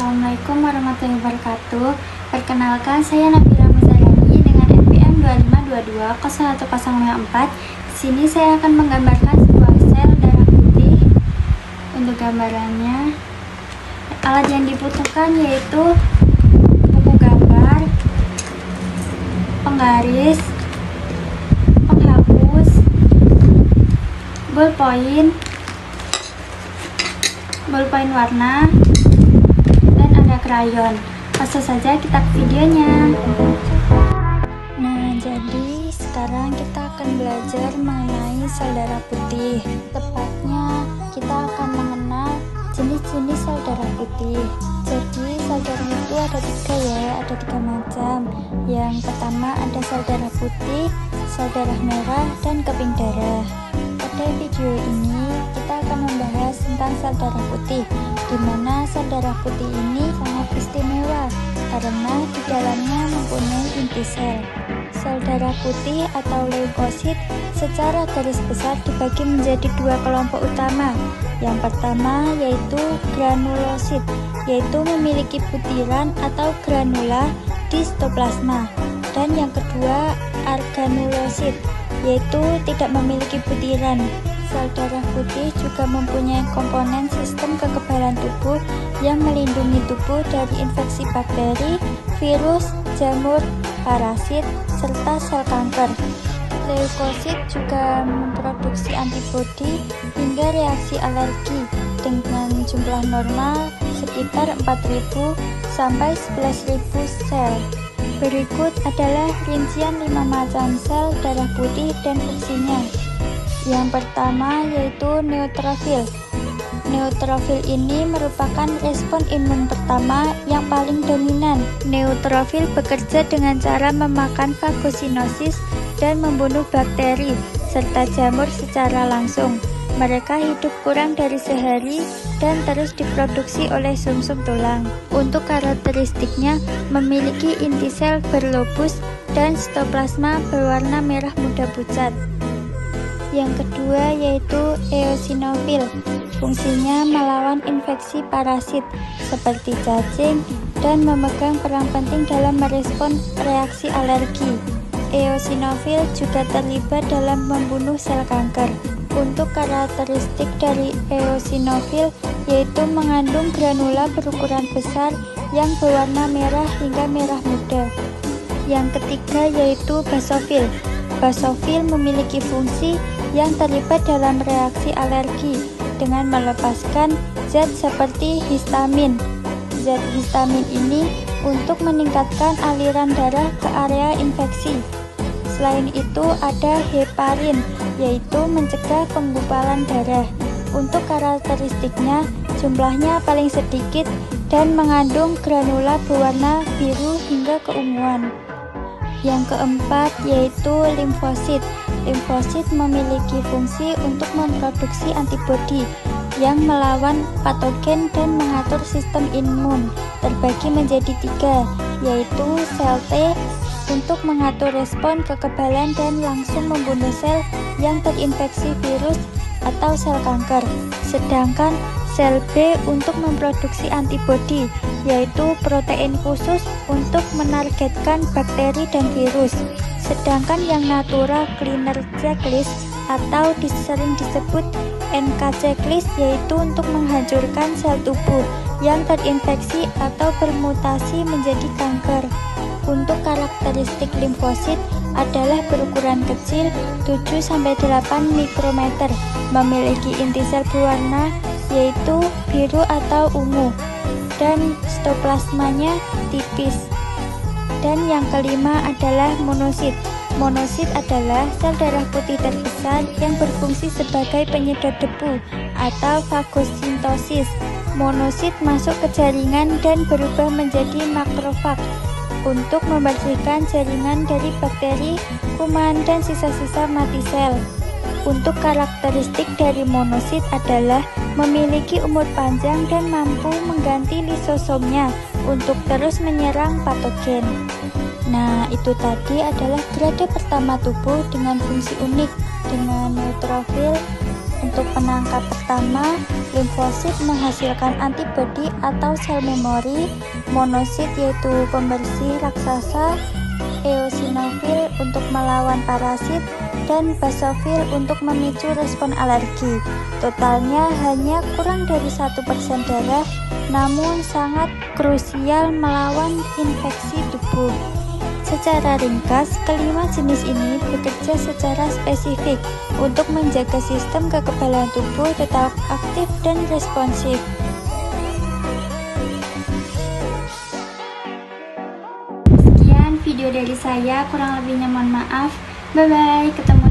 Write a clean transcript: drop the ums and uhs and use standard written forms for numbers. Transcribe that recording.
Assalamualaikum warahmatullahi wabarakatuh. Perkenalkan, saya Nabila Muzayani dengan NPM 252201004. Di sini saya akan menggambarkan sebuah sel darah putih. Untuk gambarannya, alat yang dibutuhkan yaitu buku gambar, penggaris, penghapus, ballpoint warna, dan ada krayon. Langsung saja kita ke videonya. Nah, jadi sekarang kita akan belajar mengenai sel darah putih. Tepatnya kita akan mengenal jenis-jenis sel darah putih. Jadi sel darah itu ada tiga macam. Yang pertama ada sel darah putih, sel darah merah, dan keping darah. Pada video ini kita akan membahas tentang sel darah putih, di mana sel darah putih ini sangat istimewa karena di dalamnya mempunyai inti sel. Sel darah putih atau leukosit secara garis besar dibagi menjadi dua kelompok utama. Yang pertama yaitu granulosit, yaitu memiliki butiran atau granula di sitoplasma, dan yang kedua organulosit, yaitu tidak memiliki butiran. Sel darah putih juga mempunyai komponen sistem kekebalan tubuh yang melindungi tubuh dari infeksi bakteri, virus, jamur, parasit, serta sel kanker. Leukosit juga memproduksi antibodi hingga reaksi alergi dengan jumlah normal sekitar 4.000 sampai 11.000 sel. Berikut adalah rincian 5 macam sel darah putih dan fungsinya. Yang pertama yaitu neutrofil. Neutrofil ini merupakan respon imun pertama yang paling dominan. Neutrofil bekerja dengan cara memakan fagosinosis dan membunuh bakteri serta jamur secara langsung. Mereka hidup kurang dari sehari dan terus diproduksi oleh sumsum tulang. Untuk karakteristiknya memiliki inti sel berlobus dan sitoplasma berwarna merah muda pucat. Yang kedua yaitu eosinofil. Fungsinya melawan infeksi parasit seperti cacing dan memegang peran penting dalam merespon reaksi alergi. Eosinofil juga terlibat dalam membunuh sel kanker. Untuk karakteristik dari eosinofil yaitu mengandung granula berukuran besar yang berwarna merah hingga merah muda. Yang ketiga yaitu basofil. Basofil memiliki fungsi yang terlibat dalam reaksi alergi dengan melepaskan zat seperti histamin. Zat histamin ini untuk meningkatkan aliran darah ke area infeksi. Selain itu ada heparin, yaitu mencegah penggumpalan darah. Untuk karakteristiknya, jumlahnya paling sedikit dan mengandung granula berwarna biru hingga keunguan. Yang keempat yaitu limfosit. Limfosit memiliki fungsi untuk memproduksi antibodi yang melawan patogen dan mengatur sistem imun. Terbagi menjadi 3, yaitu sel T untuk mengatur respon kekebalan dan langsung membunuh sel yang terinfeksi virus atau sel kanker. Sedangkan sel B untuk memproduksi antibodi, yaitu protein khusus untuk menargetkan bakteri dan virus. Sedangkan yang natural killer checklist atau sering disebut NK checklist yaitu untuk menghancurkan sel tubuh yang terinfeksi atau bermutasi menjadi kanker. Untuk karakteristik limfosit adalah berukuran kecil 7-8 mikrometer, memiliki inti sel berwarna yaitu biru atau ungu, dan sitoplasmanya tipis. Dan yang kelima adalah monosit. Monosit adalah sel darah putih terbesar yang berfungsi sebagai penyedot debu atau fagosintosis. Monosit masuk ke jaringan dan berubah menjadi makrofag untuk membersihkan jaringan dari bakteri, kuman, dan sisa-sisa mati sel. Untuk karakteristik dari monosit adalah memiliki umur panjang dan mampu mengganti lisosomnya untuk terus menyerang patogen. Nah, itu tadi adalah grade pertama tubuh dengan fungsi unik dengan neutrofil, Untuk penangkap pertama, limfosit menghasilkan antibodi atau sel memori, monosit yaitu pembersih raksasa, eosinofil untuk melawan parasit, dan basofil untuk memicu respon alergi. Totalnya hanya kurang dari 1% darah, namun sangat krusial melawan infeksi tubuh. Secara ringkas, kelima jenis ini bekerja secara spesifik untuk menjaga sistem kekebalan tubuh tetap aktif dan responsif. Sekian video dari saya, kurang lebihnya mohon maaf. Bye bye, ketemu